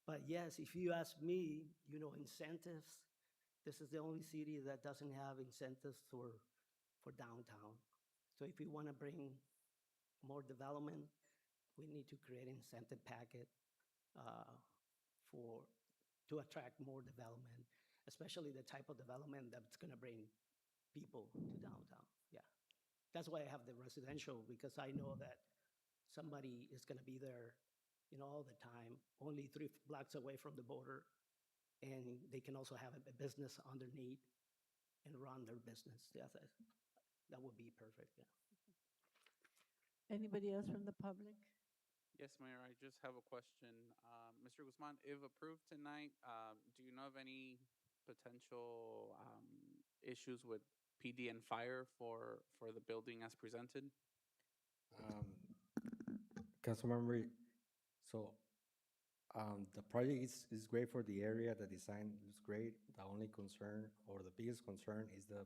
But yes, if you ask me, you know, incentives, this is the only city that doesn't have incentives for downtown. So if we want to bring more development, we need to create an incentive packet to attract more development, especially the type of development that's going to bring people to downtown. Yeah, that's why I have the residential, because I know that somebody is going to be there, you know, all the time, only 3 blocks away from the border, and they can also have a business underneath and run their business. Yeah, that would be perfect. Yeah. Anybody else from the public? Yes, Mayor, I just have a question. Mr. Guzman, if approved tonight, do you know of any potential issues with PD and fire for the building as presented? Councilmember, so the project is great for the area. The design looks great. The only concern, or the biggest concern, is the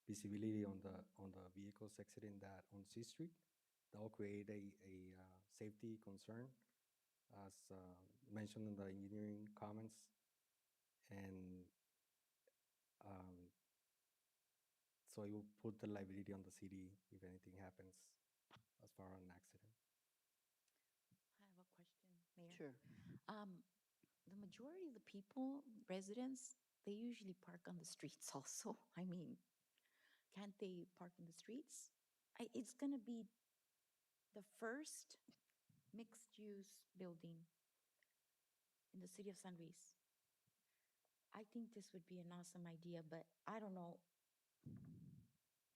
visibility on the vehicles exiting that on C Street. That will create a safety concern, as mentioned in the engineering comments, and so it will put the liability on the city if anything happens as far as an accident. I have a question, Mayor. Sure. The majority of the people, residents, they usually park on the streets also. I mean, can't they park in the streets? It's going to be the first mixed-use building in the city of San Luis. I think this would be an awesome idea, but I don't know.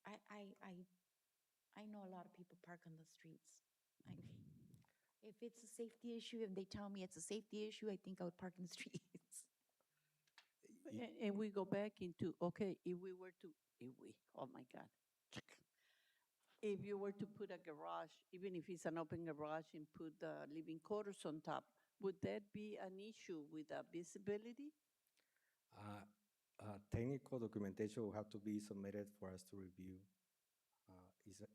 I know a lot of people park on the streets. If it's a safety issue, if they tell me it's a safety issue, I think I would park in the streets. And we go back into, okay, oh my God. If you were to put a garage, even if it's an open garage, and put the living quarters on top, would that be an issue with the visibility? Technical documentation will have to be submitted for us to review.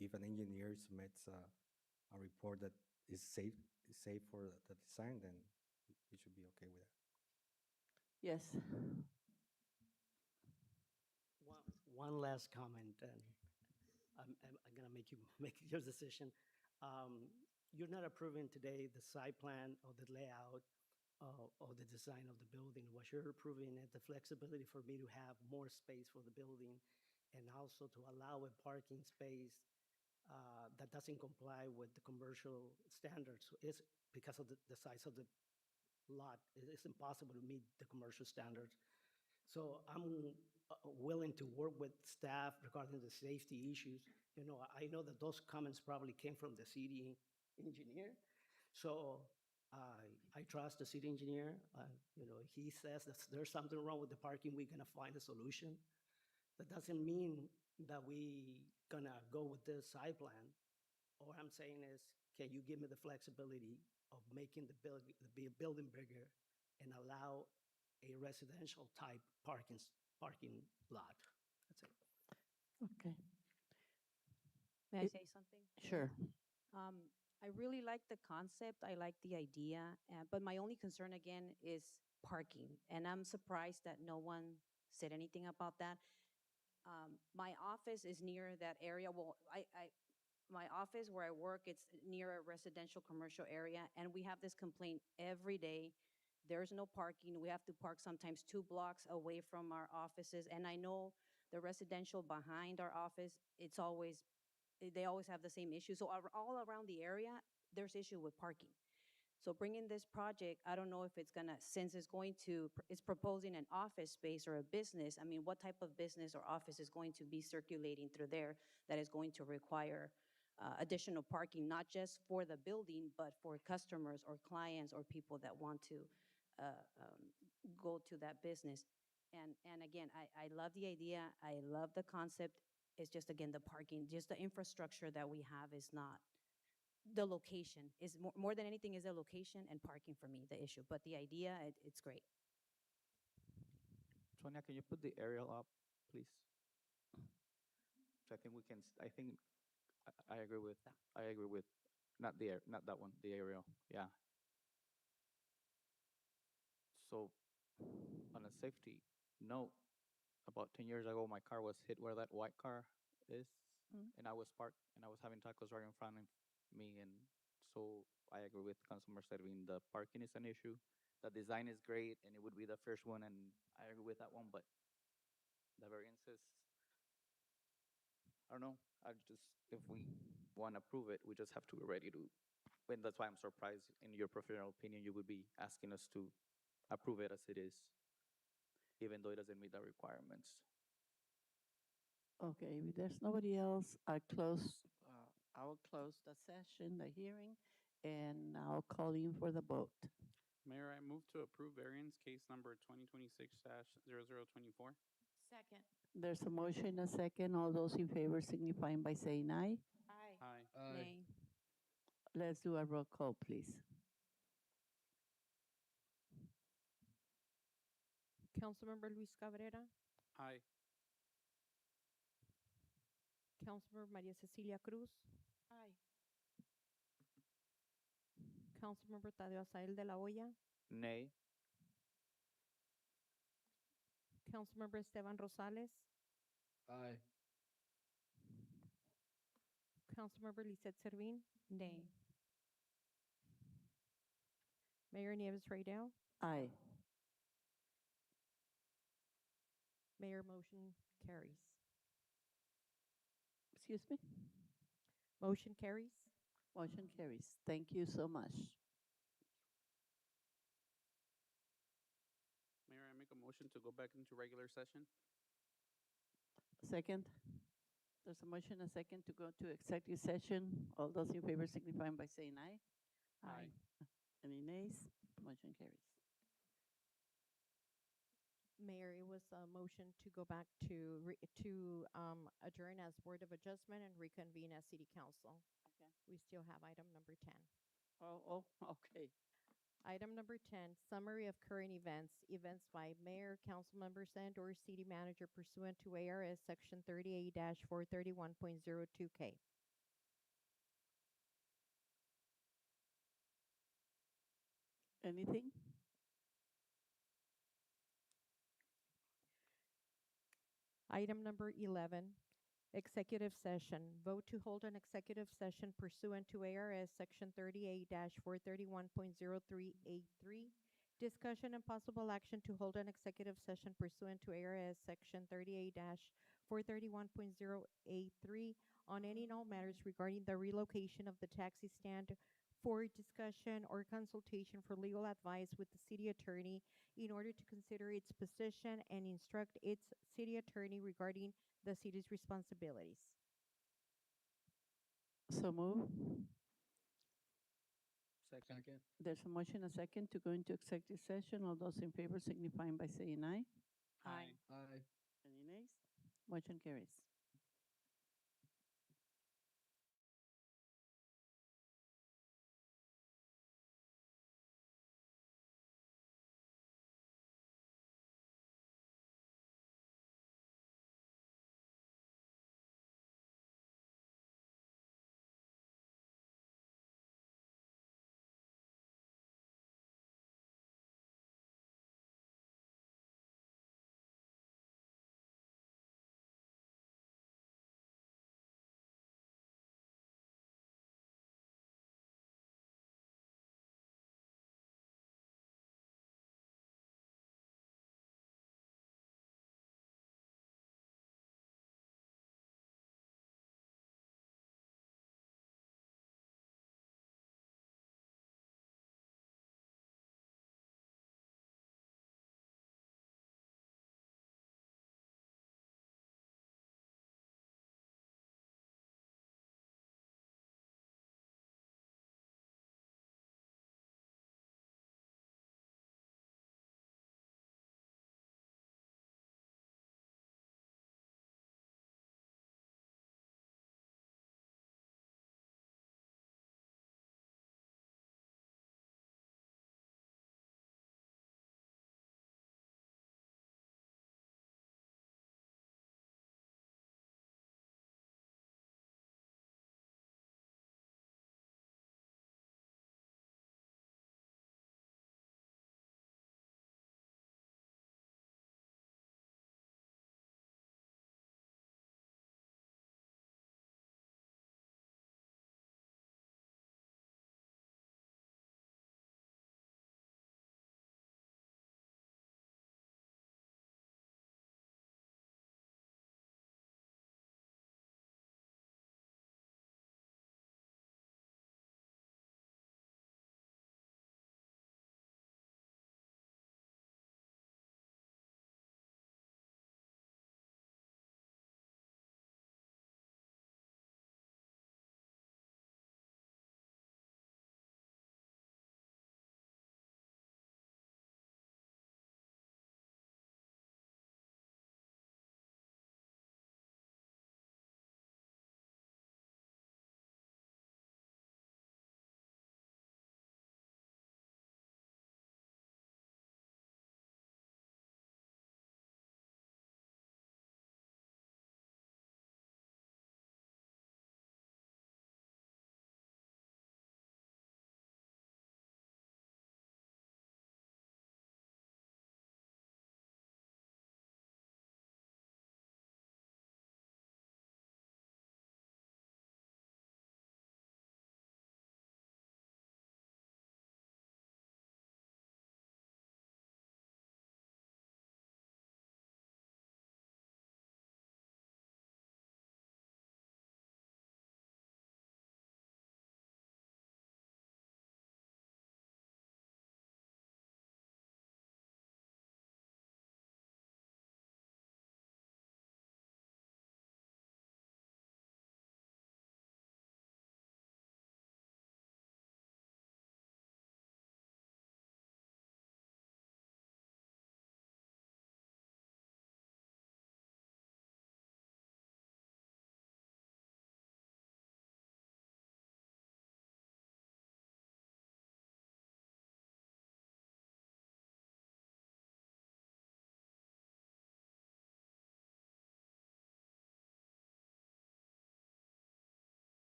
If an engineer submits a report that is safe for the design, then it should be okay with that. Yes. One last comment, and I'm gonna make you make your decision. You're not approving today the site plan or the layout or the design of the building. What you're approving is the flexibility for me to have more space for the building, and also to allow a parking space that doesn't comply with the commercial standards. It's because of the size of the lot. It's impossible to meet the commercial standards. So I'm willing to work with staff regarding the safety issues. You know, I know that those comments probably came from the city engineer. So I trust the city engineer. You know, he says that there's something wrong with the parking, we're gonna find a solution. That doesn't mean that we gonna go with this site plan. All I'm saying is, can you give me the flexibility of making the building bigger and allow a residential type parking lot? That's it. Okay. May I say something? Sure. I really like the concept. I like the idea, but my only concern again is parking. And I'm surprised that no one said anything about that. My office is near that area. Well, my office where I work, it's near a residential commercial area, and we have this complaint every day there's no parking. We have to park sometimes 2 blocks away from our offices. And I know the residential behind our office, they always have the same issue. So all around the area, there's issue with parking. So bringing this project, I don't know if it's gonna, since it's proposing an office space or a business, I mean, what type of business or office is going to be circulating through there that is going to require additional parking, not just for the building, but for customers or clients or people that want to go to that business. And again, I love the idea, I love the concept. It's just, again, the parking, just the infrastructure that we have is not, the location is more than anything is the location and parking for me, the issue. But the idea, it's great. Sonia, can you put the aerial up, please? So I think we can, I think, I agree with, not not that one, the aerial, yeah. So, on a safety note, about 10 years ago, my car was hit where that white car is, and I was parked, and I was having tacos right in front of me, and so I agree with Councilmember Servin, the parking is an issue. The design is great, and it would be the first one, and I agree with that one, but the variances, I don't know, if we want to prove it, we just have to be ready to, and that's why I'm surprised, in your professional opinion, you would be asking us to approve it as it is, even though it doesn't meet the requirements. Okay, if there's nobody else, I will close the session, the hearing, and I'll call in for the vote. Mayor, I move to approve variance case number 2026-0024. Second. There's a motion, a second. All those in favor signifying by saying aye. Aye. Aye. Nay. Let's do a roll call, please. Councilmember Luis Cabrera, Aye. Councilmember Maria Cecilia Cruz, Aye. Councilmember Tadeo Asael de la Hoya, Nay. Councilmember Esteban Rosales, Aye. Councilmember Lisette Servin, Nay. Mayor Nieves Raydell, Aye. Mayor, motion carries. Excuse me? Motion carries. Motion carries. Thank you so much. Mayor, I make a motion to go back into regular session. Second? There's a motion, a second to go to executive session. All those in favor signifying by saying aye. Aye. Any nays? Motion carries. Mayor, it was a motion to go back to adjourn as Board of Adjustment and reconvene as City Council. Okay. We still have item number 10. Oh, okay. Item number 10, summary of current events. Events by mayor, council members, and/or city manager pursuant to ARS Section 38-431.02K. Anything? Item number 11, executive session. Vote to hold an executive session pursuant to ARS Section 38-431.0383. Discussion and possible action to hold an executive session pursuant to ARS Section 38-431.083 on any and all matters regarding the relocation of the taxi stand for discussion or consultation for legal advice with the city attorney in order to consider its position and instruct its city attorney regarding the city's responsibilities. So move. Second. There's a motion, a second to go into executive session. All those in favor signifying by saying aye. Aye. Aye. Any nays? Motion carries.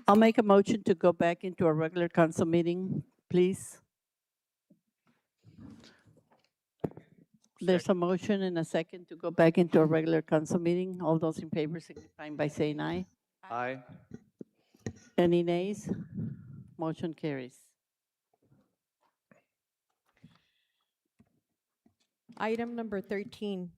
I'll make a motion to go back into a regular council meeting, please. There's a motion and a second to go back into a regular council meeting. All those in favor signifying by saying aye. Aye. Any nays? Motion carries. Item number 13,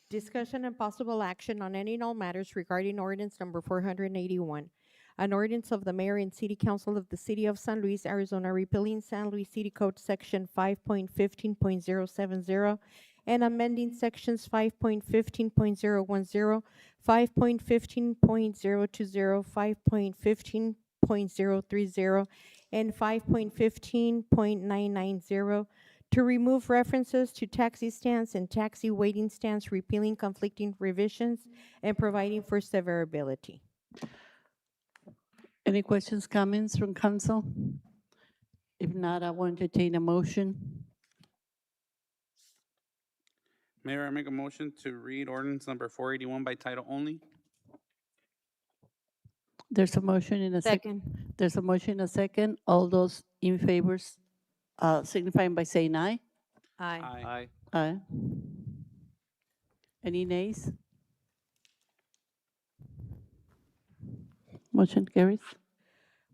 discussion and possible action on any and all matters regarding ordinance number 481, an ordinance of the mayor and city council of the city of San Luis, Arizona, repealing San Luis City Code Section 5.15.070 and amending sections 5.15.010, 5.15.020, 5.15.030, and 5.15.990 to remove references to taxi stands and taxi waiting stands, repealing conflicting revisions, and providing for severability. Any questions, comments from council? If not, I will entertain a motion. Mayor, I make a motion to read ordinance number 481 by title only. There's a motion in a second. There's a motion and a second. All those in favor signifying by saying aye. Aye. Aye. Any nays? Motion carries.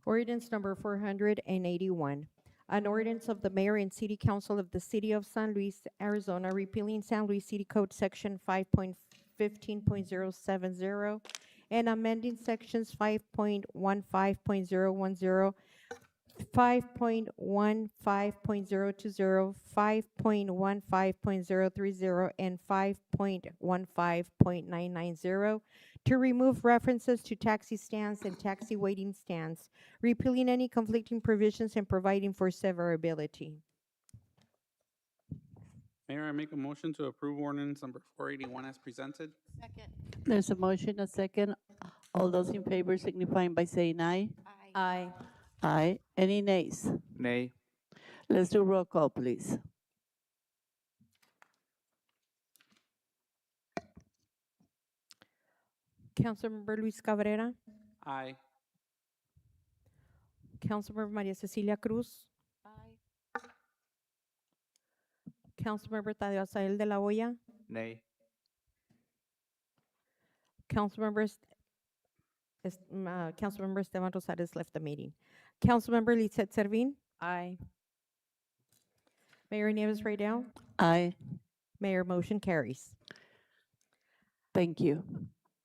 Ordinance number 481, an ordinance of the mayor and city council of the city of San Luis, Arizona, repealing San Luis City Code Section 5.15.070 and amending sections 5.15.010, 5.15.020, 5.15.030, and 5.15.990 to remove references to taxi stands and taxi waiting stands, repealing any conflicting provisions and providing for severability. Mayor, I make a motion to approve ordinance number 481 as presented. There's a motion, a second. All those in favor signifying by saying aye. Aye. Aye. Any nays? Nay. Let's do roll call, please. Councilmember Luis Cabrera, Aye. Councilmember Maria Cecilia Cruz. Aye. Councilmember Tadeo Asael de la Hoya, Nay. Councilmember Esteban Rosales left the meeting. Councilmember Lizette Servin. Aye. Mayor Nieves Raydell. Aye. Mayor, motion carries. Thank you.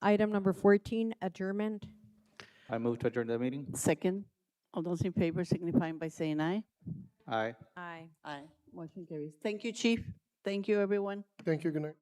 Item number 14, adjournment. I move to adjourn the meeting. Second. All those in favor signifying by saying aye. Aye. Aye. Aye. Motion carries. Thank you, Chief. Thank you, everyone. Thank you, good night.